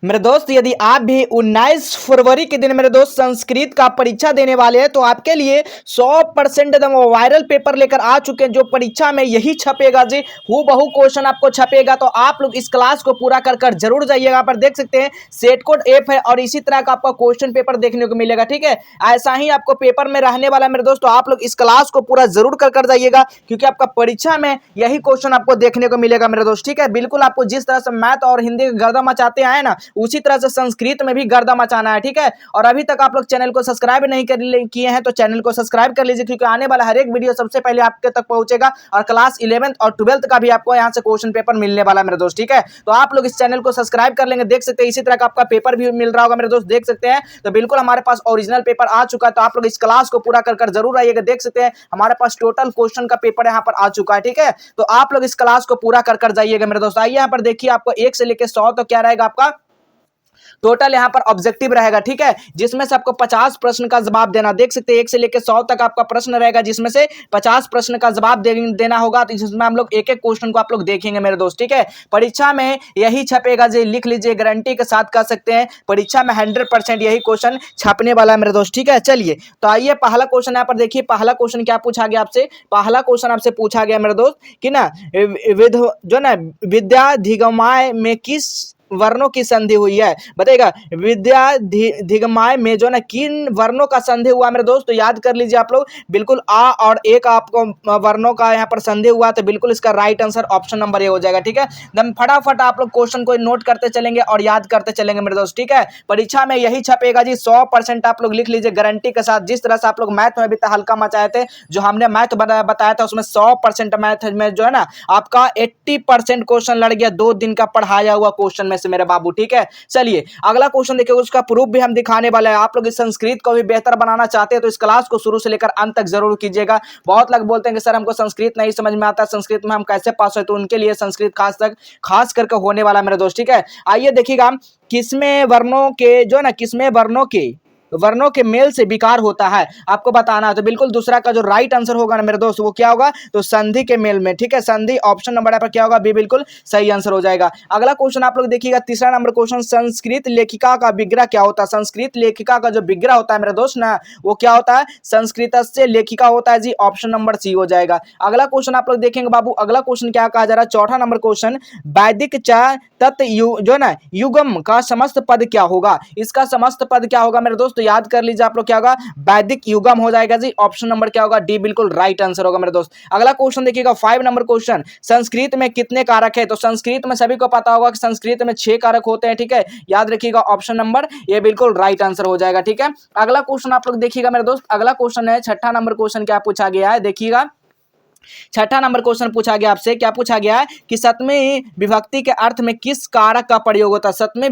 मेरे दोस्त यदि आप भी 19 फरवरी के दिन मेरे दोस्त संस्कृत का परीक्षा देने वाले हैं तो आपके लिए 100% एकदम वायरल पेपर लेकर आ चुके हैं जो परीक्षा में यही छपेगा जी। हूबहू क्वेश्चन आपको छपेगा, तो आप लोग इस क्लास को पूरा कर कर जरूर जाइएगा। यहाँ पर देख सकते हैं सेट कोड ऐप है और इसी तरह का आपका क्वेश्चन पेपर देखने को मिलेगा। ठीक है, ऐसा ही आपको पेपर में रहने वाला मेरे दोस्त, तो आप लोग इस क्लास को पूरा जरूर कर कर जाइएगा क्योंकि आपका परीक्षा में यही क्वेश्चन आपको देखने को मिलेगा मेरे दोस्त। ठीक है, बिल्कुल आपको जिस तरह से मैथ और हिंदी का गर्दा मचाते आए ना, उसी तरह से संस्कृत में भी गर्दा मचाना है। ठीक है, और अभी तक आप लोग चैनल को सब्सक्राइब नहीं किए हैं तो चैनल को सब्सक्राइब कर लीजिए क्योंकि आने वाला हर एक वीडियो सबसे पहले आपके तक पहुंचेगा और क्लास 11th और 12th का भी आपको यहां से क्वेश्चन पेपर मिलने वाला है मेरे दोस्त। ठीक है, तो आप लोग इस चैनल को सब्सक्राइब कर लेंगे। देख सकते हैं इसी तरह का आपका पेपर भी मिल रहा होगा मेरे दोस्त, देख सकते हैं। तो बिल्कुल हमारे पास ओरिजिनल पेपर आ चुका है, तो आप लोग इस क्लास को पूरा कर कर जरूर आइएगा। देख सकते हैं हमारे पास टोटल क्वेश्चन का पेपर यहाँ पर आ चुका है। ठीक है, तो आप लोग इस क्लास को पूरा कर कर जाइएगा मेरे दोस्त। आइए यहाँ पर देखिए, आपको 1 से लेकर 100 तो क्या रहेगा आपका टोटल यहाँ पर ऑब्जेक्टिव रहेगा। ठीक है, जिसमें से आपको 50 प्रश्न का जवाब देना। देख सकते हैं 1 से लेकर 100 तक आपका प्रश्न रहेगा जिसमें से 50 प्रश्न का जवाब देना होगा। तो इसमें हम लोग एक एक क्वेश्चन को आप लोग देखेंगे मेरे दोस्त। ठीक है, परीक्षा में यही छपेगा जी, लिख लीजिए, गारंटी के साथ कह सकते हैं परीक्षा में 100% यही क्वेश्चन छपने वाला है मेरे दोस्त। ठीक है, चलिए तो आइए पहला क्वेश्चन यहाँ पर देखिए। पहला क्वेश्चन क्या पूछा गया आपसे? पहला क्वेश्चन आपसे पूछा गया मेरे दोस्त कि ना जो ना विद्याधिगमाय में किस वर्णों की संधि हुई है, बताइएगा। विद्याधिगमाय में जो ना किन वर्णों का संधि हुआ मेरे दोस्त, तो याद कर लीजिए आप लोग, बिल्कुल आ और ए का आपको वर्णों का यहाँ पर संधि हुआ, तो बिल्कुल इसका राइट आंसर ऑप्शन नंबर ए हो जाएगा। ठीक है, एकदम फटाफट आप लोग क्वेश्चन को नोट करते चलेंगे और याद करते चलेंगे मेरे दोस्त। ठीक है, परीक्षा में यही छपेगा जी, 100% आप लोग लिख लीजिए गारंटी के साथ। जिस तरह से आप लोग मैथ में भी हल्का मचाए थे, जो हमने मैथ बताया था उसमें 100% मैथ में जो है ना आपका 80% क्वेश्चन लड़ गया 2 दिन का पढ़ाया हुआ क्वेश्चन में से मेरे बाबू। ठीक है, चलिए अगला क्वेश्चन देखिए, उसका प्रूफ भी हम दिखाने वाले हैं। आप लोग इस संस्कृत को भी बेहतर बनाना चाहते हैं तो इस क्लास को शुरू से लेकर अंत तक जरूर कीजिएगा। बहुत लोग बोलते हैं कि सर हमको संस्कृत नहीं समझ में आता, संस्कृत में हम कैसे पास हो, तो उनके लिए संस्कृत खास करके होने वाला मेरे दोस्त। ठीक है, आइए देखिएगा, किसमें वर्णों के मेल से विकार होता है आपको बताना है। तो बिल्कुल दूसरा का जो राइट आंसर होगा ना मेरे दोस्त वो क्या होगा, तो संधि के मेल में। ठीक है, संधि ऑप्शन नंबर पर क्या होगा, बी बिल्कुल सही आंसर हो जाएगा। अगला क्वेश्चन आप लोग देखिएगा, तीसरा नंबर क्वेश्चन, संस्कृत लेखिका का विग्रह क्या होता है? संस्कृत लेखिका का जो विग्रह होता है मेरे दोस्त ना, वो क्या होता है, संस्कृत से लेखिका होता है जी, ऑप्शन नंबर सी हो जाएगा। अगला क्वेश्चन आप लोग देखेंगे बाबू, अगला क्वेश्चन क्या कहा जा रहा है, चौथा नंबर क्वेश्चन, वैदिक तत्व जो ना युगम का समस्त पद क्या होगा? इसका समस्त पद क्या होगा मेरे दोस्त, तो याद कर लीजिए आप लोग, क्या होगा, वैदिक युगम हो जाएगा जी, ऑप्शन नंबर क्या होगा, डी बिल्कुल राइट आंसर होगा मेरे दोस्त। अगला क्वेश्चन देखिएगा, 5 नंबर क्वेश्चन, संस्कृत में कितने कारक है? तो संस्कृत में सभी को पता होगा कि संस्कृत में 6 कारक होते हैं। ठीक है, याद रखिएगा, ऑप्शन नंबर ये बिल्कुल राइट आंसर हो जाएगा। ठीक है, अगला क्वेश्चन आप लोग देखिएगा मेरे दोस्त, अगला क्वेश्चन है छठा नंबर क्वेश्चन, क्या पूछा गया है देखिएगा। छठा नंबर क्वेश्चन पूछा गया आपसे, क्या पूछा गया है कि सप्तमी विभक्ति के अर्थ में किस कारक का प्रयोग होता है? सप्तमी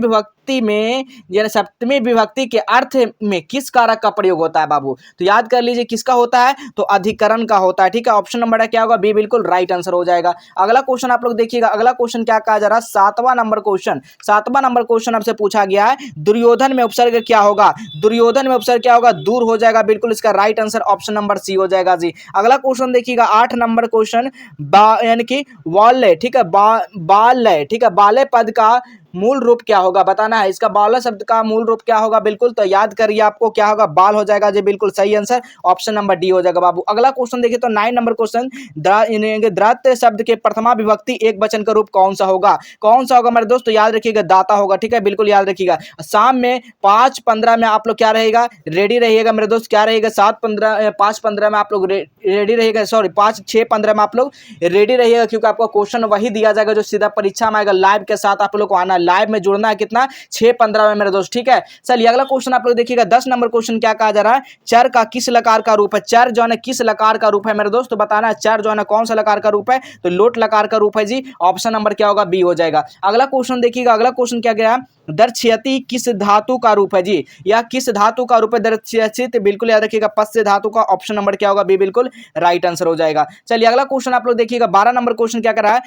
विभक्ति के अर्थ में किस कारक का प्रयोग होता है बाबू? तो याद कर लीजिए किसका होता है, तो अधिकरण का होता है। ठीक है, ऑप्शन नंबर क्या होगा, बी बिल्कुल राइट आंसर हो जाएगा। अगला क्वेश्चन आप लोग देखिएगा, अगला क्वेश्चन क्या कहा जा रहा है, 7वां नंबर क्वेश्चन आपसे पूछा गया है, दुर्योधन में उपसर्ग क्या होगा? दुर्योधन में उपसर्ग क्या होगा, दूर हो जाएगा, बिल्कुल इसका right answer option number C हो जाएगा जी। अगला क्वेश्चन देखिएगा, 8 नंबर क्वेश्चन, यानी कि वाल्य। ठीक है, बाल्य। ठीक है, बाल्य पद का मूल रूप क्या होगा बताना है। इसका बाल्य शब्द का मूल रूप क्या होगा, बिल्कुल तो याद करिए, आपको क्या होगा, बाल हो जाएगा जी, बिल्कुल सही आंसर ऑप्शन नंबर डी हो जाएगा बाबू। अगला क्वेश्चन देखिए, तो 9 नंबर क्वेश्चन, द्रत्य शब्द के प्रथमा विभक्ति एक वचन का रूप कौन सा होगा? कौन सा होगा मेरे दोस्तों, याद रखिएगा, दाता होगा। ठीक है, बिल्कुल याद रखिएगा। शाम में 5:15 में आप लोग क्या रहेगा, रेडी रहिएगा मेरे दोस्त, क्या रहेगा, 5:15 में आप लोग रेडी रहिएगा, सॉरी 6:15 में आप लोग रेडी रहिएगा क्योंकि आपको क्वेश्चन वही दिया जाएगा जो सीधा परीक्षा में आएगा। लाइव के साथ आप लोग को आना, लाइव में जुड़ना है, कितना, 6:15 में मेरे दोस्त। ठीक है, चलिए अगला क्वेश्चन आप लोग देखिएगा, 10 नंबर क्वेश्चन क्या कहा जा रहा है, चर का किस लकार का रूप है? चर जो है किस लकार का रूप है मेरे दोस्त, तो बताना है चर जो है कौन सा लकार का रूप है, तो लोट लकार का रूप है जी, ऑप्शन नंबर क्या होगा, बी हो जाएगा। अगला क्वेश्चन देखिएगा, अगला क्वेश्चन क्या गया, दर्शयति किस धातु का रूप है जी, या किस धातु का रूप है दर्शयित, बिल्कुल याद रखिएगा, पश्य धातु का, ऑप्शन नंबर क्या होगा, बी बिल्कुल राइट आंसर हो जाएगा। चलिए अगला क्वेश्चन आप लोग देखिएगा, 12 नंबर क्वेश्चन क्या कर रहा है,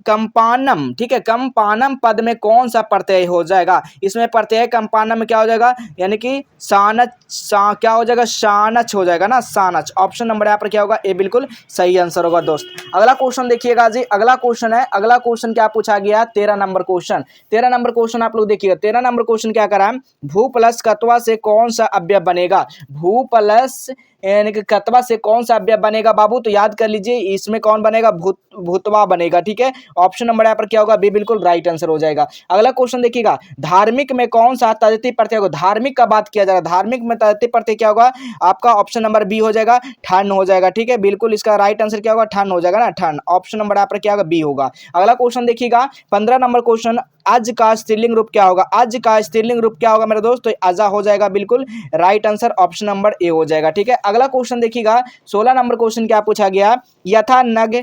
कंपानम। ठीक है, कंपानम पद में कौन सा प्रत्यय हो जाएगा? इसमें प्रत्यय कंपानम में क्या हो जाएगा, यानी कि क्या हो जाएगा, शानच हो जाएगा ना, शानच, ऑप्शन नंबर यहाँ पर क्या होगा, ए बिल्कुल सही आंसर होगा दोस्त। अगला क्वेश्चन देखिएगा जी, अगला क्वेश्चन क्या पूछा गया, 13 नंबर क्वेश्चन, 13 नंबर क्वेश्चन आप लोग देखिएगा। 13 नंबर क्वेश्चन क्या करा है, भू प्लस कत्वा से कौन सा अवयव बनेगा। भू प्लस यानी कि कत्वा से कौन सा अवयव बनेगा बाबू, तो याद कर लीजिए इसमें कौन बनेगा, भूतवा बनेगा। ठीक है, ऑप्शन नंबर यहाँ पर क्या होगा, बी बिल्कुल राइट आंसर हो जाएगा। अगला क्वेश्चन देखिएगा, धार्मिक में कौन सा तद्धित प्रत्यय होगा। धार्मिक का बात किया जा रहा है, धार्मिक में तद्धित प्रत्यय क्या होगा आपका, ऑप्शन नंबर बी हो जाएगा, ठन हो जाएगा। ठीक है, बिल्कुल इसका राइट आंसर क्या होगा, ठन हो जाएगा ना, ठन। ऑप्शन नंबर यहाँ पर क्या होगा, बी होगा। अगला क्वेश्चन देखिएगा 15 नंबर क्वेश्चन, आज का स्त्रीलिंग रूप क्या होगा। आज का स्त्रीलिंग रूप क्या होगा मेरे दोस्त, तो अजा हो जाएगा, बिल्कुल राइट आंसर ऑप्शन नंबर ए हो जाएगा। ठीक है, अगला क्वेश्चन देखिएगा 16 नंबर क्वेश्चन क्या पूछा गया, यथा नग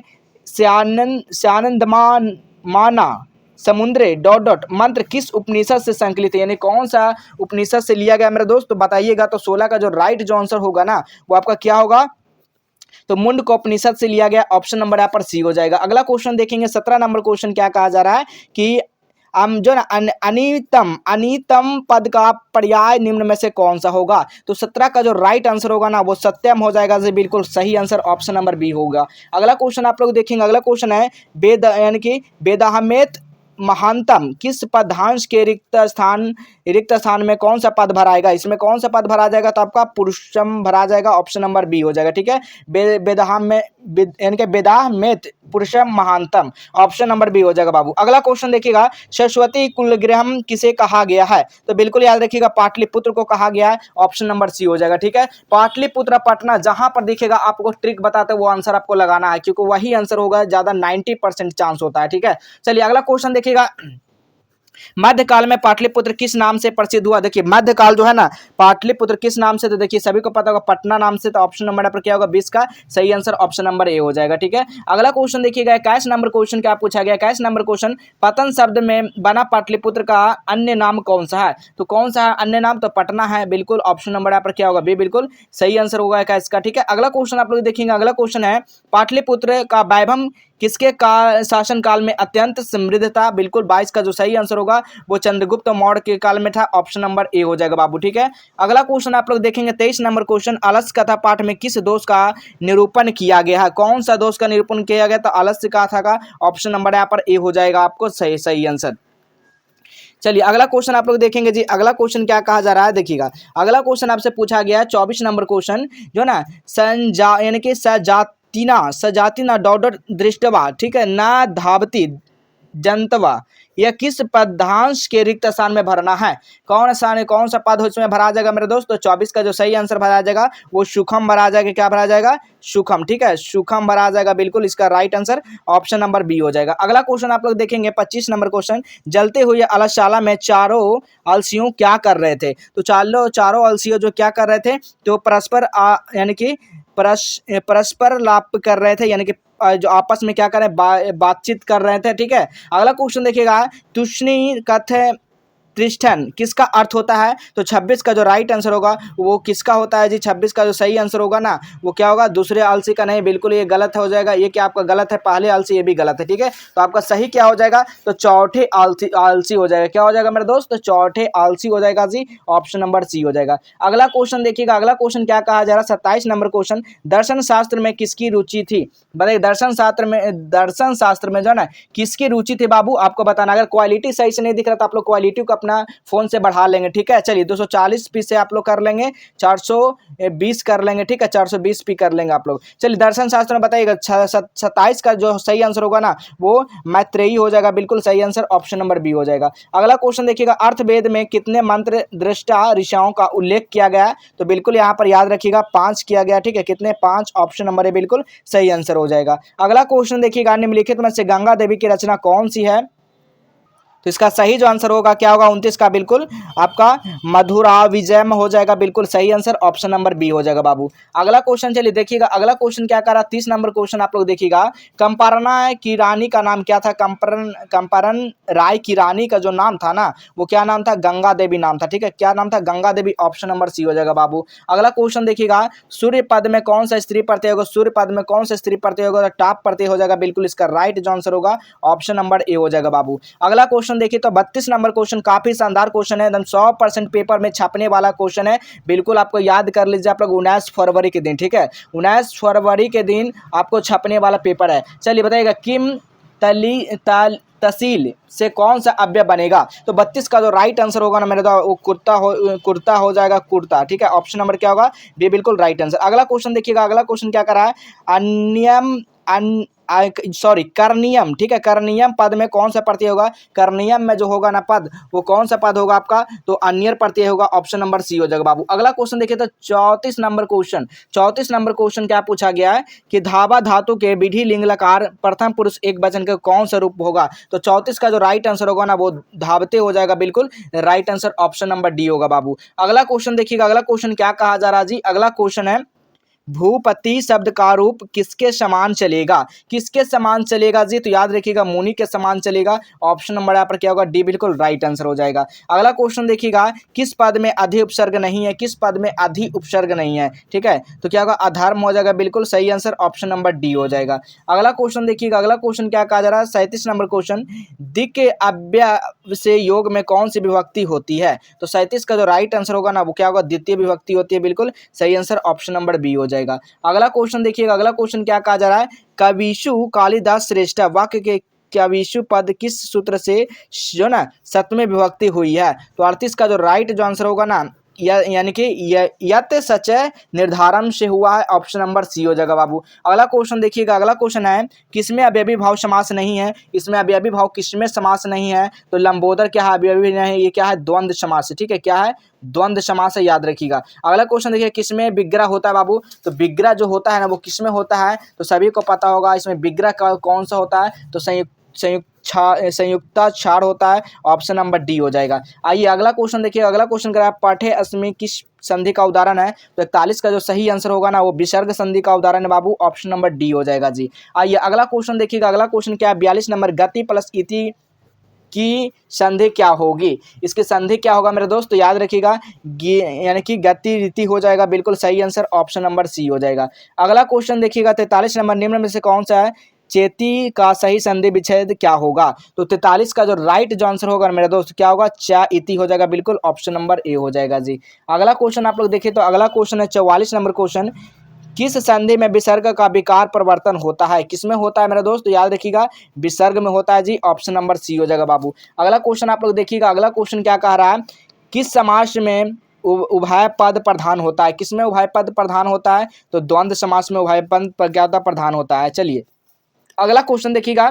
स्यानंदमान माना समुद्रे डॉट डॉट मंत्र किस उपनिषद से संकलित है, यानी कौन सा उपनिषद से लिया गया मेरे दोस्त, तो बताइएगा। तो 16 का जो राइट जो आंसर होगा ना वो आपका क्या होगा, तो मुंडक उपनिषद से लिया गया, ऑप्शन नंबर यहाँ पर सी हो जाएगा। अगला क्वेश्चन देखेंगे 17 नंबर क्वेश्चन क्या कहा जा रहा है कि जो ना अनितम पद का पर्याय निम्न में से कौन सा होगा। तो 17 का जो राइट आंसर होगा ना वो सत्यम हो जाएगा, जी बिल्कुल सही आंसर ऑप्शन नंबर बी होगा। अगला क्वेश्चन आप लोग देखेंगे, अगला क्वेश्चन है वेद यानी कि वेदाहमेत महानतम किस पदांश के रिक्त स्थान में कौन सा पद भराएगा। इसमें कौन सा पद भरा जाएगा, तो आपका पुरुषम भरा जाएगा, ऑप्शन नंबर बी हो जाएगा। ठीक है, बेदाह में यानी कि बेदाह में पुरुषम महानतम, ऑप्शन नंबर बी हो जाएगा बाबू। अगला क्वेश्चन देखिएगा, सरस्वती कुलगृहम किसे कहा गया है, तो बिल्कुल याद रखिएगा पाटलिपुत्र को कहा गया है, ऑप्शन नंबर सी हो जाएगा। ठीक है, पाटलिपुत्र पटना जहां पर दिखेगा आपको ट्रिक बताते वो आंसर आपको लगाना है, क्योंकि वही आंसर होगा, ज्यादा 90% चांस होता है। ठीक है, चलिए अगला क्वेश्चन देखिएगा, मध्यकाल में पाटलिपुत्र किस नाम से प्रसिद्ध हुआ। देखिए मध्यकाल जो है ना पाटलिपुत्र किस नाम से, तो देखिए सभी को पता होगा पटना नाम से, तो ऑप्शन नंबर पर क्या होगा 20 का सही आंसर ऑप्शन नंबर ए हो जाएगा। ठीक है, अगला क्वेश्चन देखिएगा 21 नंबर क्वेश्चन क्या पूछा गया, 21 नंबर क्वेश्चन, पतन शब्द में बना पाटलिपुत्र का अन्य नाम कौन सा है। तो कौन सा है अन्य नाम, तो पटना है, बिल्कुल ऑप्शन नंबर यहाँ पर क्या होगा बी बिल्कुल सही आंसर होगा 21 का। ठीक है, अगला क्वेश्चन आप लोग देखेंगे, अगला क्वेश्चन है पाटलिपुत्र का वैभव किसके शासन काल में अत्यंत समृद्ध था। बिल्कुल 22 का जो सही आंसर होगा वो चंद्रगुप्त मौर्य के काल में था, ऑप्शन नंबर ए हो जाएगा बाबू। ठीक है, अगला क्वेश्चन आप लोग देखेंगे 23 नंबर क्वेश्चन, आलस्य कथा पाठ में किस दोष का निरूपण किया गया है। कौन सा दोष का निरूपण किया गया, तो आलस्य कथा का ऑप्शन नंबर यहाँ पर ए हो जाएगा आपको सही आंसर। चलिए अगला क्वेश्चन आप लोग देखेंगे जी, अगला क्वेश्चन क्या कहा जा रहा है देखिएगा, अगला क्वेश्चन आपसे पूछा गया है 24 नंबर क्वेश्चन जो ना यानी कि सजातिना डॉट दृष्टवा, ठीक है, ना धावती जनतवा, यह किस पदांश के रिक्त स्थान में भरना है। कौन सा पद उसमें भरा जाएगा मेरे दोस्त, तो 24 का जो सही आंसर भरा जाएगा वो सुखम भरा जाएगा, क्या भरा जाएगा सुखम। ठीक है, सुखम भरा जाएगा, बिल्कुल इसका right answer option number B हो जाएगा। अगला क्वेश्चन आप लोग देखेंगे 25 नंबर क्वेश्चन, जलते हुए अलसशाला में चारों अलसियों क्या कर रहे थे। तो चारों अलसियों जो क्या कर रहे थे, तो परस्पर यानी कि परस्पर लाप कर रहे थे, यानी कि जो आपस में क्या कर रहे हैं बातचीत कर रहे थे। ठीक है, अगला क्वेश्चन देखिएगा, तुष्णी कथ त्रिष्ठन किसका अर्थ होता है। तो 26 का जो राइट आंसर होगा वो किसका होता है जी, 26 का जो सही आंसर होगा ना वो क्या होगा, दूसरे आलसी का नहीं, बिल्कुल ये गलत हो जाएगा। ये क्या आपका गलत है, पहले आलसी, ये भी गलत है। ठीक है, तो आपका सही क्या हो जाएगा, तो चौथे आलसी हो जाएगा। क्या हो जाएगा मेरे दोस्त, तो चौथे आलसी हो जाएगा जी, ऑप्शन नंबर सी हो जाएगा। अगला क्वेश्चन देखिएगा, अगला क्वेश्चन क्या कहा जा रहा है 27 नंबर क्वेश्चन, दर्शन शास्त्र में किसकी रुचि थी। बताइए दर्शन शास्त्र में जो है ना किसकी रुचि थी बाबू, आपको बताना। अगर क्वालिटी सही से नहीं दिख रहा तो आप लोग क्वालिटी को अपना फोन से बढ़ा लेंगे। ठीक है, चलिए 240 पी से आप लोग कर लेंगे, 420 कर लेंगे। ठीक है, 420 पी कर लेंगे आप लोग। चलिए दर्शन शास्त्र में बताइएगा 27 का जो सही आंसर होगा ना वो मैत्रेयी हो जाएगा, बिल्कुल सही आंसर ऑप्शन नंबर बी हो जाएगा। अगला क्वेश्चन देखिएगा, अर्थवेद में कितने मंत्र दृष्टा ऋषियों का उल्लेख किया गया है। तो बिल्कुल यहाँ पर याद रखिएगा 5 किया गया। ठीक है, कितने 5, ऑप्शन नंबर ए बिल्कुल सही आंसर हो जाएगा। अगला क्वेश्चन देखिएगा, निम्नलिखित में से गंगा देवी की रचना कौन सी है। तो इसका सही जो आंसर होगा क्या होगा 29 का, बिल्कुल आपका मधुरा विजयम हो जाएगा, बिल्कुल सही आंसर ऑप्शन नंबर बी हो जाएगा बाबू। अगला क्वेश्चन चलिए देखिएगा, अगला क्वेश्चन क्या कर रहा है 30 नंबर क्वेश्चन आप लोग देखिएगा, कंपारना की रानी का नाम क्या था। कंपारन राय की रानी का जो नाम था ना वो क्या नाम था, गंगा देवी नाम था। ठीक है, क्या नाम था, Ganga Devi, option number C हो जाएगा बाबू। अगला क्वेश्चन देखिएगा, सूर्य पद में कौन सा स्त्री प्रत्यय होगा। सूर्य पद में कौन सा स्त्री प्रत्यय होगा, टाप प्रत्यय हो जाएगा, बिल्कुल इसका राइट जो आंसर होगा ऑप्शन नंबर ए हो जाएगा बाबू। अगला क्वेश्चन देखिए तो 32 नंबर क्वेश्चन काफी शानदार क्वेश्चन है, एकदम 100% पेपर में छपने वाला क्वेश्चन है, बिल्कुल आपको याद कर लीजिए आप लोग 19 फरवरी के दिन। ठीक है, 19 फरवरी के दिन आपको छपने वाला पेपर है। चलिए बताइएगा, किम तहसील से कौन सा अव्यय बनेगा? तो 32 का जो राइट आंसर होगा ना मेरे दोस्त वो कुर्ता हो जाएगा, कुर्ता। ठीक है, ऑप्शन नंबर क्या होगा? बी बिल्कुल राइट आंसर। अगला क्वेश्चन देखिएगा, अगला क्वेश्चन क्या कर रहा है? अन्यम सॉरी करनियम। ठीक है, करनियम पद में कौन सा प्रत्यय होगा? करनियम में जो होगा ना पद, वो कौन सा पद होगा आपका? तो अन्यर प्रत्यय होगा। ऑप्शन नंबर सी हो जाएगा बाबू। अगला क्वेश्चन देखिए तो 34 नंबर क्वेश्चन। 34 नंबर क्वेश्चन क्या पूछा गया है कि धावा धातु के विधि लिंग लकार प्रथम पुरुष एक वचन के कौन सा रूप होगा? तो 34 का जो राइट आंसर होगा ना वो धावते हो जाएगा, बिल्कुल right answer option number D होगा बाबू। अगला क्वेश्चन देखिएगा, अगला क्वेश्चन क्या कहा जा रहा है जी? अगला क्वेश्चन है भूपति शब्द का रूप किसके समान चलेगा? किसके समान चलेगा जी? तो याद रखिएगा मुनि के समान चलेगा। ऑप्शन नंबर यहाँ पर क्या होगा? डी बिल्कुल राइट आंसर हो जाएगा। अगला क्वेश्चन देखिएगा, किस पद में अधि उपसर्ग नहीं है? किस पद में अधि उपसर्ग नहीं है? ठीक है, तो क्या होगा? अधर्म हो जाएगा, बिल्कुल सही आंसर ऑप्शन नंबर डी हो जाएगा। अगला क्वेश्चन देखिएगा, अगला क्वेश्चन क्या कहा जा रहा है? 37 नंबर क्वेश्चन, दिक अव्यय से योग में कौन सी विभक्ति होती है? तो 37 का जो राइट आंसर होगा ना वो क्या होगा? द्वितीय विभक्ति होती है, बिल्कुल सही आंसर ऑप्शन नंबर बी हो जाएगा। अगला क्वेश्चन देखिएगा, अगला क्वेश्चन क्या कहा जा रहा है? कविशु कालिदास श्रेष्ठ वाक्य के कविशु पद किस सूत्र से जो ना सत्वमें विभक्ति हुई है? तो 38 का जो राइट जो आंसर होगा ना यानी कि यत सच निर्धारण से हुआ है। ऑप्शन नंबर सी हो जाएगा बाबू। अगला क्वेश्चन देखिएगा, अगला क्वेश्चन है किसमें अव्ययी भाव समास नहीं है? इसमें अव्ययी भाव किसमें समास नहीं है? तो लंबोदर क्या है? अव्ययी नहीं, ये क्या है? द्वंद्व समास। ठीक है, क्या है? द्वंद्व समास है, याद रखिएगा। अगला क्वेश्चन देखिए, किसमें विग्रह होता है बाबू? तो विग्रह जो होता है ना वो किसमें होता है? तो सभी को पता होगा इसमें विग्रह कौन सा होता है? तो संयुक्ताक्षर होता है। ऑप्शन नंबर डी हो जाएगा। आइए अगला क्वेश्चन देखिए, अगला क्वेश्चन करा पाठ्य अस्मि किस संधि का उदाहरण है? तो 41 का जो सही आंसर होगा ना वो विसर्ग संधि का उदाहरण है बाबू। ऑप्शन नंबर डी हो जाएगा जी। आइए अगला क्वेश्चन देखिएगा, अगला क्वेश्चन क्या है? 42 नंबर, गति प्लस इति की संधि क्या होगी? इसकी संधि क्या होगा मेरे दोस्त? तो याद रखिएगा यानी कि गति रीति हो जाएगा, बिल्कुल सही आंसर ऑप्शन नंबर सी हो जाएगा। अगला क्वेश्चन देखिएगा 43 नंबर, निम्न में से कौन सा है? चेती का सही संधि विच्छेद क्या होगा? तो 43 का जो राइट जो आंसर होगा मेरे दोस्त क्या होगा? चा इति हो जाएगा, बिल्कुल ऑप्शन नंबर ए हो जाएगा जी। अगला क्वेश्चन आप लोग देखिए तो अगला क्वेश्चन है 44 नंबर क्वेश्चन, किस संधि में विसर्ग का विकार परिवर्तन होता है? किसमें होता है मेरा दोस्त? तो याद रखिएगा विसर्ग में होता है जी। ऑप्शन नंबर सी हो जाएगा बाबू। अगला क्वेश्चन आप लोग देखिएगा, अगला क्वेश्चन क्या कह रहा है? किस समास में उभय पद प्रधान होता है? किसमें उभय पद प्रधान होता है? तो द्वंद्व समास में उभय पद क्या होता है? प्रधान होता है। चलिए अगला क्वेश्चन देखिएगा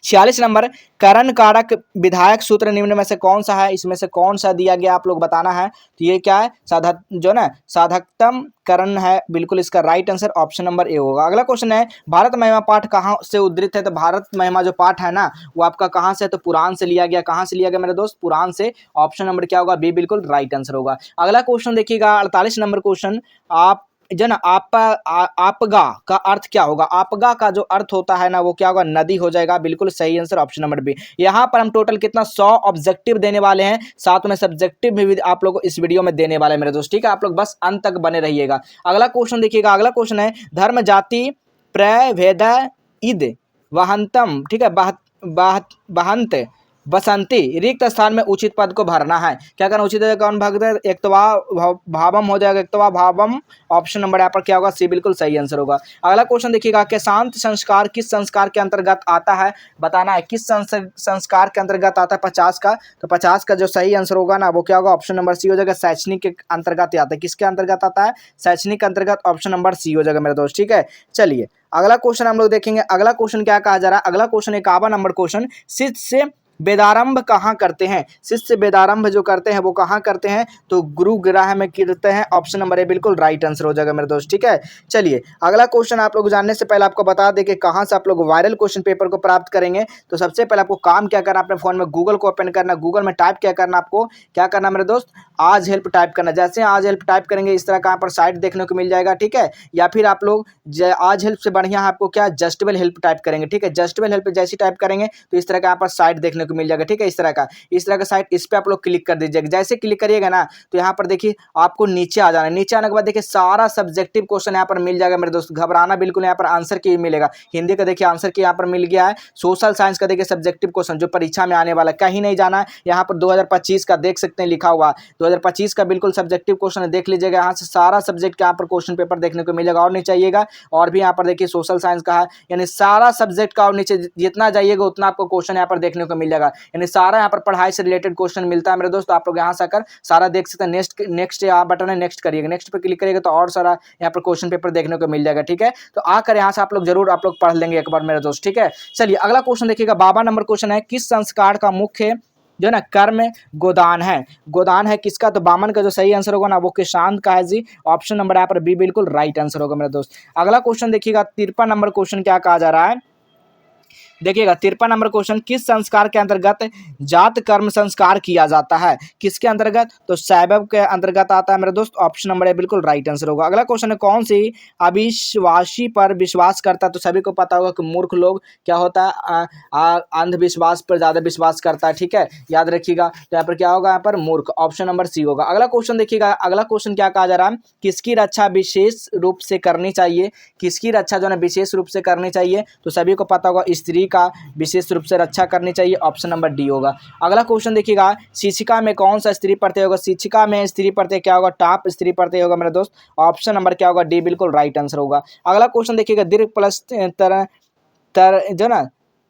46 नंबर, करण कारक विधायक सूत्र निम्न में से कौन सा है? इसमें से कौन सा दिया गया आप लोग बताना है। तो ये क्या है? साधक जो ना साधकतम करण है, बिल्कुल इसका राइट आंसर ऑप्शन नंबर ए होगा। अगला क्वेश्चन है भारत महिमा पाठ कहाँ से उद्धृत है? तो भारत महिमा जो पाठ है ना वो आपका कहाँ से? तो पुराण से लिया गया। कहाँ से लिया गया मेरे दोस्त? पुराण से। ऑप्शन नंबर क्या होगा? बी बिल्कुल राइट आंसर होगा। अगला क्वेश्चन देखिएगा 48 नंबर क्वेश्चन, आप जो ना आपगा का अर्थ क्या होगा? आपगा का जो अर्थ होता है ना वो क्या होगा? नदी हो जाएगा, बिल्कुल सही आंसर ऑप्शन नंबर बी। यहाँ पर हम टोटल कितना 100 ऑब्जेक्टिव देने वाले हैं, साथ में सब्जेक्टिव भी आप लोग को इस वीडियो में देने वाले हैं मेरे दोस्त। ठीक है, आप लोग बस अंत तक बने रहिएगा। अगला क्वेश्चन देखिएगा, अगला क्वेश्चन है धर्म जाति प्रभेद ईद वहंतम। ठीक है, बहंत बसंती रिक्त स्थान में उचित पद को भरना है। क्या करना उचित है? कौन भगत? एकतवा भावम हो जाएगा, एकतवा भावम। ऑप्शन नंबर यहाँ पर क्या होगा? सी बिल्कुल सही आंसर होगा। अगला क्वेश्चन देखिएगा कि शांत संस्कार किस संस्कार के अंतर्गत आता है? बताना है किस संस्कार के अंतर्गत आता है 50 का। तो 50 का जो सही आंसर होगा ना वो क्या होगा? ऑप्शन नंबर सी हो जाएगा, शैक्षणिक के अंतर्गत आता है। किसके अंतर्गत आता है? शैक्षणिक के अंतर्गत। ऑप्शन नंबर सी हो जाएगा मेरे दोस्त। ठीक है, चलिए अगला क्वेश्चन हम लोग देखेंगे। अगला क्वेश्चन क्या कहा जा रहा है? अगला क्वेश्चन 51 नंबर क्वेश्चन, शिष्य वेदारंभ कहाँ करते हैं? शिष्य वेदारंभ जो करते हैं वो कहाँ करते हैं? तो गुरुग्राह में करते हैं। ऑप्शन नंबर ए बिल्कुल राइट आंसर हो जाएगा मेरे दोस्त। ठीक है, चलिए अगला क्वेश्चन आप लोग जानने से पहले आपको बता दें कि कहाँ से आप लोग वायरल क्वेश्चन पेपर को प्राप्त करेंगे। तो सबसे पहले आपको काम क्या करना, अपने फोन में गूगल को ओपन करना, गूगल में टाइप क्या करना, आपको क्या करना मेरे दोस्त? आज हेल्प टाइप करना। जैसे आज हेल्प टाइप करेंगे इस तरह का यहाँ पर साइट देखने को मिल जाएगा। ठीक है, या फिर आप लोग आज हेल्प से बढ़िया आपको क्या जस्टेबल हेल्प टाइप करेंगे। ठीक है, जस्टेबल हेल्प जैसी टाइप करेंगे तो इस तरह का यहाँ पर साइट देखने देखने को मिल जाएगा। ठीक है, इस तरह का साइट, इस पर आप लोग क्लिक कर दीजिएगा। जैसे क्लिक करिएगा ना तो यहाँ पर देखिए आपको नीचे आ जाना है। नीचे आने के बाद देखिए सारा सब्जेक्टिव क्वेश्चन यहाँ पर मिल जाएगा मेरे दोस्त, घबराना बिल्कुल, यहाँ पर आंसर की मिलेगा। हिंदी का देखिए आंसर की यहाँ पर मिल गया है। सोशल साइंस का देखिए सब्जेक्टिव क्वेश्चन जो परीक्षा में आने वाला है, कहीं नहीं जाना है। यहाँ पर 2025 का देख सकते हैं लिखा हुआ, 2025 का बिल्कुल सब्जेक्टिव क्वेश्चन है, देख लीजिएगा। यहाँ से सारा सब्जेक्ट का यहाँ पर क्वेश्चन पेपर देखने को मिलेगा। और नहीं चाहिएगा, और भी यहाँ पर देखिए सोशल साइंस का है, यानी सारा सब्जेक्ट का, और नीचे जितना जाइएगा उतना आपको क्वेश्चन यहाँ पर देखने को मिल जाएगा। यानी सारा यहाँ पर पढ़ाई से रिलेटेड क्वेश्चन मिलता है मेरे दोस्त। आप लोग यहाँ से आकर सारा देख सकते हैं। नेक्स्ट बटन है, नेक्स्ट करिएगा। नेक्स्ट पे क्लिक करिएगा तो और सारा यहाँ पर क्वेश्चन पेपर देखने को मिल जाएगा। ठीक है, तो आकर यहाँ से आप लोग जरूर आप लोग पढ़ लेंगे एक बार मेरे दोस्त। ठीक है, चलिए अगला क्वेश्चन देखिएगा। 52 नंबर क्वेश्चन है, किस संस्कार का मुख्य जो है ना कर्म गोदान है? गोदान है किसका? तो बामन का जो सही आंसर होगा ना वो किसान का है जी। ऑप्शन नंबर यहाँ पर बी बिल्कुल राइट आंसर होगा मेरे दोस्त। अगला क्वेश्चन देखिएगा 53 नंबर क्वेश्चन क्या कहा जा रहा है, देखिएगा 53 नंबर क्वेश्चन, किस संस्कार के अंतर्गत जात कर्म संस्कार किया जाता है? किसके अंतर्गत? तो शैवव के अंतर्गत आता है मेरे दोस्त। ऑप्शन नंबर है बिल्कुल राइट आंसर होगा। अगला क्वेश्चन है, कौन सी अविश्वासी पर विश्वास करता है? तो सभी को पता होगा कि मूर्ख लोग क्या होता है, अंधविश्वास पर ज्यादा विश्वास करता है। ठीक है, याद रखिएगा। तो यहाँ पर क्या होगा, यहाँ पर मूर्ख, ऑप्शन नंबर सी होगा। अगला क्वेश्चन देखिएगा। अगला क्वेश्चन क्या कहा जा रहा है, किसकी रक्षा विशेष रूप से करनी चाहिए? किसकी रक्षा जो है विशेष रूप से करनी चाहिए? तो सभी को पता होगा स्त्री का विशेष रूप से रक्षा करनी चाहिए। ऑप्शन नंबर डी होगा। अगला क्वेश्चन देखिएगा, शिक्षिका में कौन सा स्त्री प्रत्यय होगा? शिक्षिका में स्त्री प्रत्यय क्या होगा? टाप स्त्री प्रत्यय होगा मेरे दोस्त। ऑप्शन नंबर क्या होगा? डी बिल्कुल राइट आंसर होगा। अगला क्वेश्चन देखिएगा, दीर्घ प्लस जो ना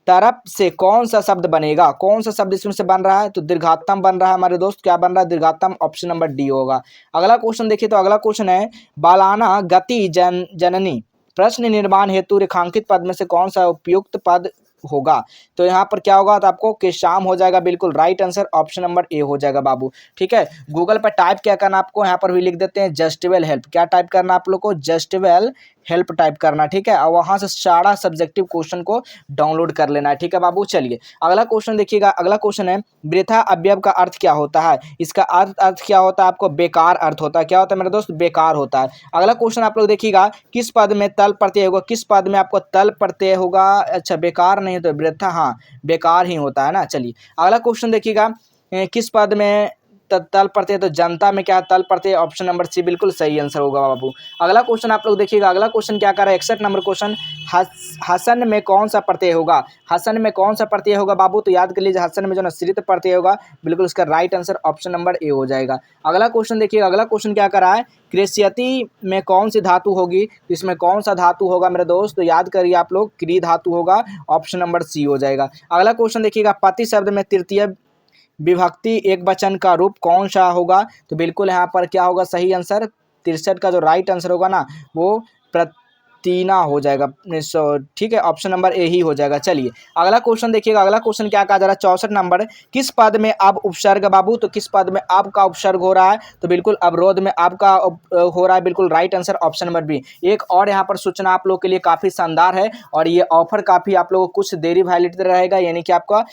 तरफ से कौन सा शब्द बनेगा? कौन सा शब्द इसमें से बन रहा है? तो दीर्घातम बन रहा है हमारे दोस्त। क्या बन रहा है? दीर्घातम। ऑप्शन नंबर डी होगा। अगला क्वेश्चन देखिए, तो अगला क्वेश्चन है, बालाना गति जननी प्रश्न निर्माण हेतु रेखांकित पद में से कौन सा उपयुक्त पद होगा? तो यहाँ पर क्या होगा, तो आपको केशाम हो जाएगा बिल्कुल राइट आंसर। ऑप्शन नंबर ए हो जाएगा बाबू। ठीक है, गूगल पर टाइप क्या करना आपको, यहाँ पर भी लिख देते हैं जस्टिवेल हेल्प। क्या टाइप करना आप लोग को? जस्टिवेल हेल्प टाइप करना। ठीक है, और वहां से सारा सब्जेक्टिव क्वेश्चन को डाउनलोड कर लेना है। ठीक है बाबू, चलिए अगला क्वेश्चन देखिएगा। अगला क्वेश्चन है, वृथा अवयव का अर्थ क्या होता है? इसका अर्थ क्या होता है आपको? बेकार अर्थ होता है। क्या होता है मेरे दोस्त? बेकार होता है। अगला क्वेश्चन आप लोग देखिएगा, किस पद में तल प्रत्यय होगा? किस पद में आपको तल प्रत्यय होगा? अच्छा, बेकार नहीं तो वृथा, हाँ बेकार ही होता है ना। चलिए अगला क्वेश्चन देखिएगा, किस पद में तल प्रत्यय? तो जनता में क्या तल प्रत्यय? ऑप्शन नंबर सी बिल्कुल सही आंसर होगा बाबू। अगला क्वेश्चन आप लोग देखिएगा। अगला क्वेश्चन क्या कर रहा है, 61 नंबर क्वेश्चन, हसन में कौन सा प्रत्यय होगा? हसन में कौन सा प्रत्यय होगा बाबू? तो याद कर लीजिए, हसन में जो ना श्रित प्रत्यय होगा, बिल्कुल इसका राइट आंसर ऑप्शन नंबर ए हो जाएगा। अगला क्वेश्चन देखिएगा। अगला क्वेश्चन क्या कर रहा है, कृष्यति में कौन सी धातु होगी? तो इसमें कौन सा धातु होगा मेरे दोस्त? तो याद करिए आप लोग, क्री धातु होगा। ऑप्शन नंबर सी हो जाएगा। अगला क्वेश्चन देखिएगा, पति शब्द में तृतीय विभक्ति एक वचन का रूप कौन सा होगा? तो बिल्कुल यहाँ पर क्या होगा सही आंसर, 63 का जो राइट आंसर होगा ना वो प्रतीना हो जाएगा। ठीक है, ऑप्शन नंबर ए ही हो जाएगा। चलिए अगला क्वेश्चन देखिएगा। अगला क्वेश्चन क्या कहा जा रहा है, 64 नंबर, किस पद में अब उपसर्ग बाबू? तो किस पद में अब का उपसर्ग हो रहा है? तो बिल्कुल अवरोध में अब का हो रहा है, बिल्कुल right answer option number B. एक और यहाँ पर सूचना आप लोग के लिए काफी शानदार है, और ये ऑफर काफी आप लोगों को कुछ देरी वैलिड रहेगा, यानी कि आपका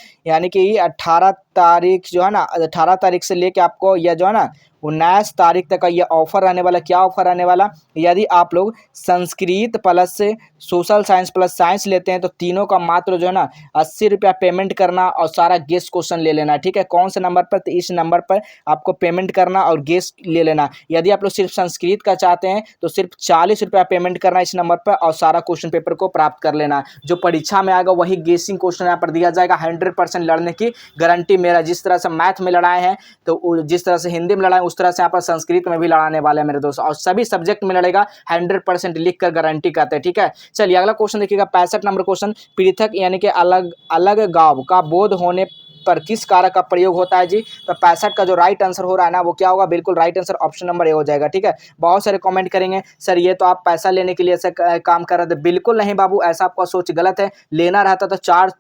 18 तारीख जो है ना, 18 तारीख से लेके आपको यह जो है ना 19 तारीख तक का ये ऑफर रहने वाला। क्या ऑफर रहने वाला, यदि आप लोग Sanskrit plus social science plus science लेते हैं तो तीनों का मात्र जो है ना 80 रुपया पेमेंट करना और सारा गेस्ट क्वेश्चन ले लेना। ठीक है, कौन से नंबर पर? तो इस नंबर पर आपको पेमेंट करना और गेस्ट ले लेना। यदि आप लोग सिर्फ संस्कृत का चाहते हैं तो सिर्फ 40 रुपया पेमेंट करना इस नंबर पर, और सारा क्वेश्चन पेपर को प्राप्त कर लेना। जो परीक्षा में आएगा वही गेसिंग क्वेश्चन यहाँ पर दिया जाएगा। 100% लड़ने की गारंटी मेरा। जिस तरह से मैथ में लड़ाए हैं, तो जिस तरह से हिंदी में लड़ाए उस तरह से यहाँ पर संस्कृत में भी लड़ाने वाले हैं मेरे दोस्त, और सभी सब्जेक्ट में लड़ेगा। 100% लिख कर गारंटी कहते हैं। ठीक है, चलिए अगला क्वेश्चन देखिएगा। 65 नंबर क्वेश्चन, पृथक यानी कि अलग अलग गांव का बोध होने पर किस कारक का प्रयोग होता है जी? तो 65 का जो राइट आंसर हो रहा है ना वो क्या होगा, बिल्कुल राइट आंसर ऑप्शन नंबर ए हो जाएगा। ठीक है, बहुत सारे कमेंट करेंगे सर ये तो आप पैसा लेने के लिए ऐसा काम कर रहे थे। बिल्कुल नहीं बाबू, ऐसा आपका सोच गलत है। लेना रहता तो चार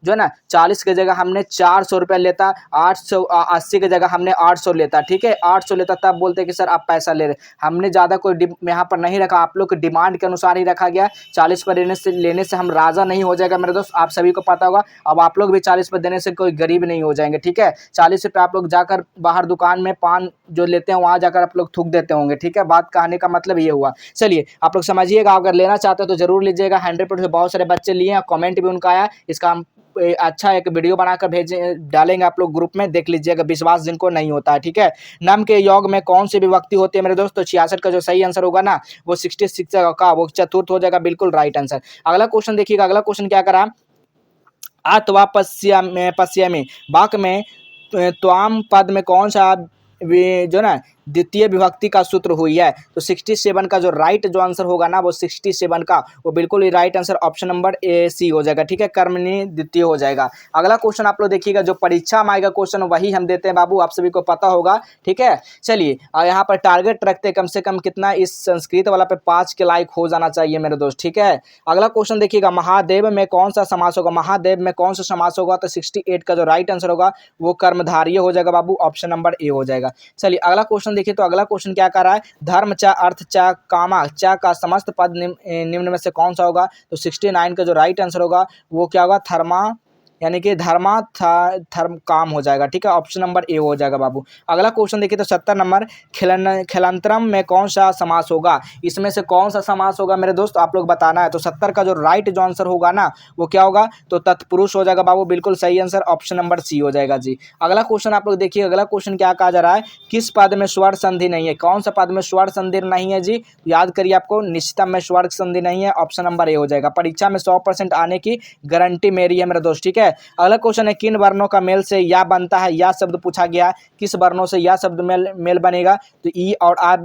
जो है ना 40 की जगह हमने 400 रुपया लेता, 880 की जगह हमने 800 लेता। ठीक है, 800 लेता तब बोलते कि सर आप पैसा ले रहे। हमने ज़्यादा कोई यहाँ पर नहीं रखा, आप लोग की डिमांड के अनुसार ही रखा गया। 40 पर लेने से हम राजा नहीं हो जाएगा मेरे दोस्त, आप सभी को पता होगा। अब आप लोग भी 40 पर देने से कोई गरीब नहीं हो जाएंगे। ठीक है, 40 रुपये आप लोग जाकर बाहर दुकान में पान जो लेते हैं वहां जाकर आप लोग थूक देते होंगे। ठीक है, बात कहने का मतलब ये हुआ। चलिए आप लोग समझिएगा, अगर लेना चाहते हो तो जरूर लीजिएगा। 100%। बहुत सारे बच्चे लिए हैं, कमेंट भी उनका आया, इसका हम अच्छा एक वीडियो बनाकर भेजे डालेंगे आप लोग ग्रुप में, देख लीजिएगा, विश्वास जिनको नहीं होता है, ठीक है। नम के योग में कौन सी विभक्ति होती है मेरे दोस्त? तो 66 का जो सही आंसर होगा ना वो 66 का वो चतुर्थ हो जाएगा, बिल्कुल राइट आंसर। अगला क्वेश्चन देखिएगा, अगला क्वेश्चन क्या करा, अथवा पश्चिमी वाक्य में त्वाम पद में कौन सा जो ना द्वितीय विभक्ति का सूत्र हुई है? तो 67 का जो राइट जो आंसर होगा ना वो 67 का वो बिल्कुल ही right answer option number A C हो जाएगा, ठीक है, कर्मणी द्वितीय हो जाएगा। अगला क्वेश्चन आप लोग देखिएगा, जो परीक्षा में आएगा क्वेश्चन वही हम देते हैं बाबू, आप सभी को पता होगा, ठीक है। चलिए यहाँ पर टारगेट रखते कम से कम कितना, इस संस्कृत वाला पे 5 के लाइक हो जाना चाहिए मेरे दोस्त, ठीक है। अगला क्वेश्चन देखिएगा, महादेव में कौन सा समास होगा? महादेव में कौन सा समास होगा? तो 68 का जो राइट आंसर होगा वो कर्मधारय हो जाएगा बाबू, ऑप्शन नंबर ए हो जाएगा। चलिए अगला क्वेश्चन देखिए, तो अगला क्वेश्चन क्या कर रहा है, धर्म चा अर्थ चा कामा चा का समस्त पद निम्न में से कौन सा होगा? तो 69 का जो राइट आंसर होगा वो क्या होगा, थर्मा, यानी कि धर्मा धर्म काम हो जाएगा, ठीक है, ऑप्शन नंबर ए हो जाएगा बाबू। अगला क्वेश्चन देखिए, तो 70 नंबर, खिलंतरम में कौन सा समास होगा? इसमें से कौन सा समास होगा मेरे दोस्त, आप लोग बताना है। तो 70 का जो राइट जो आंसर होगा ना वो क्या होगा, तो तत्पुरुष हो जाएगा बाबू, बिल्कुल सही आंसर, ऑप्शन नंबर सी हो जाएगा जी। अगला क्वेश्चन आप लोग देखिए, अगला क्वेश्चन क्या कहा जा रहा है, किस पद में स्वर संधि नहीं है? कौन सा पद में स्वर संधि नहीं है जी? याद करिए, आपको निश्चितम में स्वर संधि नहीं है, ऑप्शन नंबर ए हो जाएगा। परीक्षा में 100% आने की गारंटी मेरी है मेरे दोस्त, ठीक है। अगला क्वेश्चन है, किन वर्णों का मेल से या बनता है? या शब्द पूछा गया, किस वर्णों से या शब्द मेल बनेगा? तो ई और आ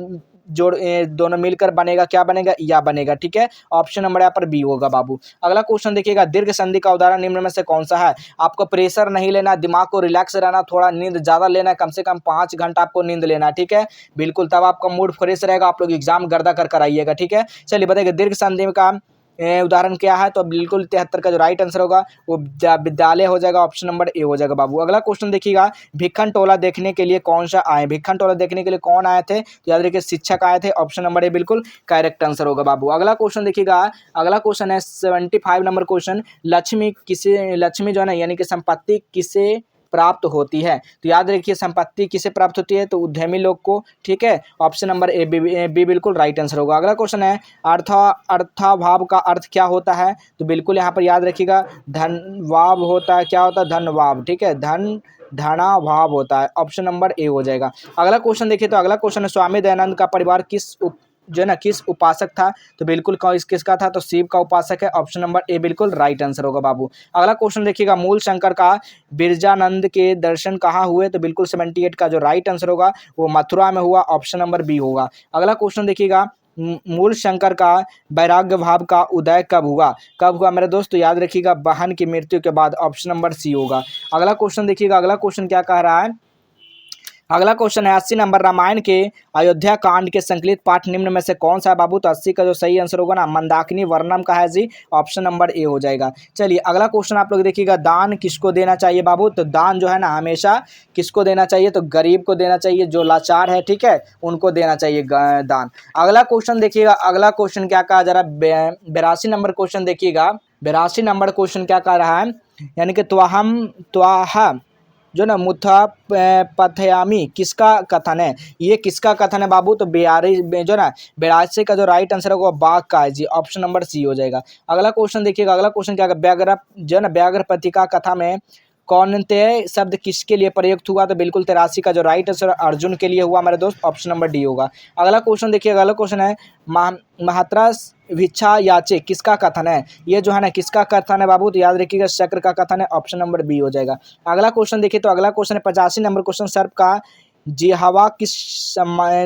जोड़ दोनों मिलकर बनेगा, क्या बनेगा? या बनेगा, ठीक है, ऑप्शन नंबर यहाँ पर बी होगा बाबू। अगला क्वेश्चन देखिएगा, दीर्घ संधि का उदाहरण निम्न में से कौन सा है? आपको प्रेशर नहीं लेना, दिमाग को रिलैक्स रहना, थोड़ा नींद ज्यादा लेना है, कम से कम 5 घंटा आपको नींद लेना है, ठीक है, बिल्कुल, तब आपका मूड फ्रेश रहेगा, आप लोग एग्जाम गर्दा कर आइएगा, ठीक है। चलिए बताइए, दीर्घ संधि का उदाहरण क्या है? तो बिल्कुल 73 का जो राइट आंसर होगा वो विद्यालय हो जाएगा, ऑप्शन नंबर ए हो जाएगा बाबू। अगला क्वेश्चन देखिएगा, भिखन टोला देखने के लिए कौन सा आए? भिखन टोला देखने के लिए कौन आए थे? तो याद रखिए शिक्षक आए थे, ऑप्शन नंबर ए बिल्कुल करेक्ट आंसर होगा बाबू। अगला क्वेश्चन देखिएगा, अगला क्वेश्चन है 75 नंबर क्वेश्चन, लक्ष्मी जो है ना यानी कि संपत्ति किसे प्राप्त होती है? तो याद रखिए संपत्ति किसे प्राप्त होती है? तो उद्यमी लोग को, ठीक है, ऑप्शन नंबर ए बी बिल्कुल राइट आंसर होगा। अगला क्वेश्चन है, अर्थाभाव का अर्थ क्या होता है? तो बिल्कुल यहाँ पर याद रखिएगा धनवाब होता है, क्या होता है? धनवाब, ठीक है, धनाभाव होता है, ऑप्शन नंबर ए हो जाएगा। अगला क्वेश्चन देखिए, तो अगला क्वेश्चन है, स्वामी दयानंद का परिवार जो है ना किस उपासक था? तो बिल्कुल किसका था? तो शिव का उपासक है, ऑप्शन नंबर ए बिल्कुल राइट आंसर होगा बाबू। अगला क्वेश्चन देखिएगा, मूल शंकर का बिरजानंद के दर्शन कहाँ हुए? तो बिल्कुल 78 का जो राइट आंसर होगा वो मथुरा में हुआ, ऑप्शन नंबर बी होगा। अगला क्वेश्चन देखिएगा, मूल शंकर का वैराग्य भाव का उदय कब हुआ? कब हुआ मेरे दोस्त? तो याद रखिएगा बहन की मृत्यु के बाद, ऑप्शन नंबर सी होगा। अगला क्वेश्चन देखिएगा, अगला क्वेश्चन क्या कह रहा है, अगला क्वेश्चन है 80 नंबर, रामायण के अयोध्या कांड के संकलित पाठ निम्न में से कौन सा है बाबू? तो 80 का जो सही आंसर होगा ना मंदाकिनी वर्णम का है जी, ऑप्शन नंबर ए हो जाएगा। चलिए अगला क्वेश्चन आप लोग देखिएगा, दान किसको देना चाहिए बाबू? तो दान जो है ना हमेशा किसको देना चाहिए? तो गरीब को देना चाहिए, जो लाचार है, ठीक है, उनको देना चाहिए दान। अगला क्वेश्चन देखिएगा, अगला क्वेश्चन क्या कहा जा रहा है, 82 नंबर क्वेश्चन देखिएगा, 82 नंबर क्वेश्चन क्या कह रहा है, यानी कि त्वाहा जो ना मुथा पथयामी किसका कथन है? ये किसका कथन है बाबू? तो 82 का जो राइट आंसर होगा बाघ का है जी, ऑप्शन नंबर सी हो जाएगा। अगला क्वेश्चन देखिएगा, अगला क्वेश्चन क्या व्याघ्र जो ना व्याघ्रपति का कथा में कौनते शब्द किसके लिए प्रयुक्त हुआ? तो बिल्कुल 83 का जो राइट आंसर अर्जुन के लिए हुआ मेरे दोस्त, ऑप्शन नंबर डी होगा। अगला क्वेश्चन देखिएगा, अगला क्वेश्चन है महात्रा भिक्षा याचे किसका कथन है? ये जो है ना किसका कथन है बाबू? तो याद रखिएगा शक्र का कथन है, ऑप्शन नंबर बी हो जाएगा। अगला क्वेश्चन देखिए, तो अगला क्वेश्चन है 85 नंबर क्वेश्चन, सर्प का जिह्वा किस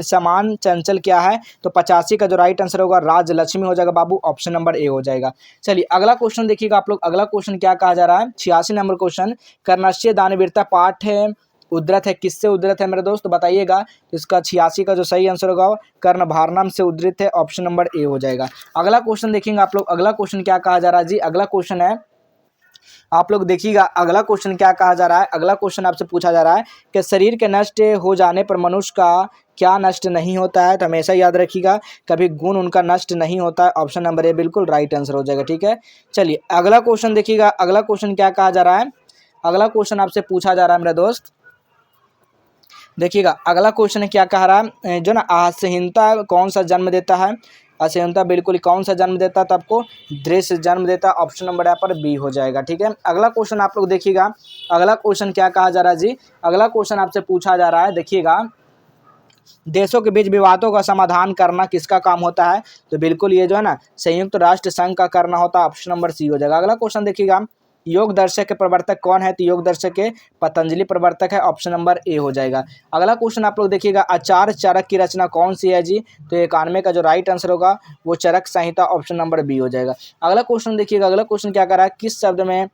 समान चंचल क्या है? तो 85 का जो राइट आंसर होगा राजलक्ष्मी हो जाएगा बाबू, ऑप्शन नंबर ए हो जाएगा। चलिए अगला क्वेश्चन देखिएगा आप लोग, अगला क्वेश्चन क्या कहा जा रहा है, 86 नंबर क्वेश्चन, कर्णस्य दानवीरता पाठ है उद्धृत है, किससे उद्धृत है मेरे दोस्त? बताइएगा। तो इसका 86 का जो सही आंसर होगा कर्ण भारनम से उद्धृत है, ऑप्शन नंबर ए हो जाएगा। अगला क्वेश्चन देखेंगे आप लोग, अगला क्वेश्चन क्या कहा जा रहा है जी, अगला क्वेश्चन है आप लोग देखिएगा, अगला क्वेश्चन क्या कहा जा रहा है, अगला क्वेश्चन आपसे पूछा जा रहा है कि शरीर के नष्ट हो जाने पर मनुष्य का क्या नष्ट नहीं होता है? तो हमेशा याद रखिएगा कभी गुण उनका नष्ट नहीं होता है, ऑप्शन नंबर ए बिल्कुल राइट आंसर हो जाएगा, ठीक है। चलिए अगला क्वेश्चन देखिएगा, अगला क्वेश्चन क्या कहा जा रहा है, अगला क्वेश्चन आपसे पूछा जा रहा है मेरा दोस्त, देखिएगा अगला क्वेश्चन क्या कह रहा है, जो ना हास्यहीनता कौन सा जन्म देता है? असंयमता बिल्कुल ही कौन सा जन्म देता है, तो आपको दृश्य जन्म देता है। ऑप्शन नंबर यहाँ पर बी हो जाएगा। ठीक है, अगला क्वेश्चन आप लोग देखिएगा। अगला क्वेश्चन क्या कहा जा रहा है जी, अगला क्वेश्चन आपसे पूछा जा रहा है, देखिएगा, देशों के बीच विवादों का समाधान करना किसका काम होता है, तो बिल्कुल ये जो है ना संयुक्त राष्ट्र संघ का करना होता है। ऑप्शन नंबर सी हो जाएगा। अगला क्वेश्चन देखिएगा, योग दर्शक के प्रवर्तक कौन है, तो योग दर्शक के पतंजलि प्रवर्तक है। ऑप्शन नंबर ए हो जाएगा। अगला क्वेश्चन आप लोग देखिएगा, आचार्य चरक की रचना कौन सी है जी, तो 91 का जो राइट आंसर होगा वो चरक संहिता। ऑप्शन नंबर बी हो जाएगा। अगला क्वेश्चन देखिएगा, अगला क्वेश्चन क्या कर रहा है, किस शब्द में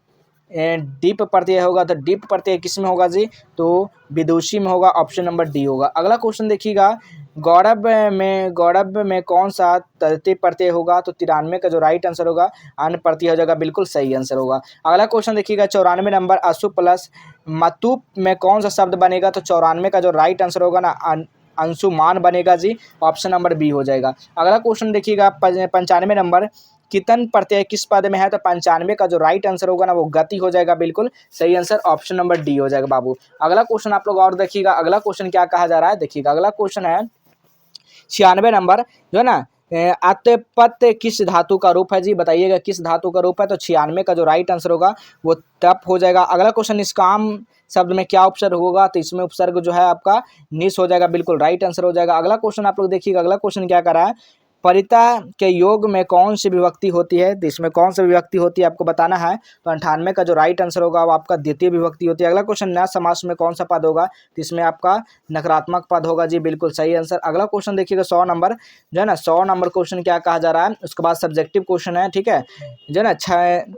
डीप प्रत्यय होगा, तो डीप प्रत्यय किस में होगा जी, तो विदुषी में होगा। ऑप्शन नंबर डी होगा। अगला क्वेश्चन देखिएगा, गौरव में कौन सा तृतीय प्रत्यय होगा, तो 93 का जो राइट आंसर होगा अन प्रत्यय हो जाएगा, बिल्कुल सही आंसर होगा। अगला क्वेश्चन देखिएगा, 94 नंबर असु प्लस मतुप में कौन सा शब्द बनेगा, तो 94 का जो राइट आंसर होगा ना अंशुमान बनेगा जी। ऑप्शन नंबर बी हो जाएगा। अगला क्वेश्चन देखिएगा, 95 नंबर कितन प्रत्यय किस पद में है, तो 95 का जो राइट आंसर होगा ना वो गति हो जाएगा, बिल्कुल सही आंसर। ऑप्शन नंबर डी हो जाएगा बाबू। अगला क्वेश्चन आप लोग और देखिएगा, अगला क्वेश्चन क्या कहा जा रहा है, देखिएगा अगला क्वेश्चन है 96 नंबर जो है ना अत्यपत किस धातु का रूप है जी, बताइएगा किस धातु का रूप है, तो 96 का जो राइट आंसर होगा वो तप हो जाएगा। अगला क्वेश्चन, निष्काम शब्द में क्या उपसर्ग होगा, तो इसमें उपसर्ग जो है आपका निस हो जाएगा, बिल्कुल राइट आंसर हो जाएगा। अगला क्वेश्चन आप लोग देखिएगा, अगला क्वेश्चन क्या कर रहा है, परिता के योग में कौन सी विभक्ति होती है, तो इसमें कौन सी विभक्ति होती है आपको बताना है, तो 98 का जो राइट आंसर होगा वो आपका द्वितीय विभक्ति होती है। अगला क्वेश्चन, न समास में कौन सा पद होगा, तो इसमें आपका नकारात्मक पद होगा जी, बिल्कुल सही आंसर। अगला क्वेश्चन देखिएगा, 100 नंबर जो है ना 100 नंबर क्वेश्चन क्या कहा जा रहा है, उसके बाद सब्जेक्टिव क्वेश्चन है। ठीक है, जो है ना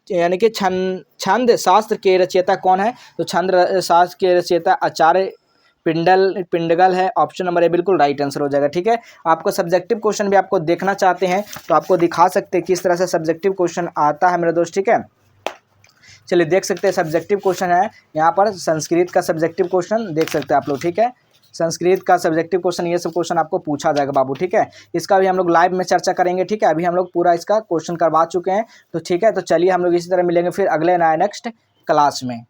यानी कि छंद शास्त्र के रचयिता कौन है, तो छंद शास्त्र के रचयिता आचार्य पिंडगल है। ऑप्शन नंबर ए बिल्कुल राइट आंसर हो जाएगा। ठीक है, आपको सब्जेक्टिव क्वेश्चन भी आपको देखना चाहते हैं तो आपको दिखा सकते हैं किस तरह से सब्जेक्टिव क्वेश्चन आता है मेरे दोस्त। ठीक है, चलिए देख सकते हैं सब्जेक्टिव क्वेश्चन है यहाँ पर, संस्कृत का सब्जेक्टिव क्वेश्चन देख सकते हैं आप लोग। ठीक है, संस्कृत का सब्जेक्टिव क्वेश्चन, ये सब क्वेश्चन आपको पूछा जाएगा बाबू। ठीक है, इसका भी हम लोग लाइव में चर्चा करेंगे। ठीक है, अभी हम लोग पूरा इसका क्वेश्चन करवा चुके हैं, तो ठीक है, तो चलिए हम लोग इसी तरह मिलेंगे फिर अगले नेक्स्ट क्लास में।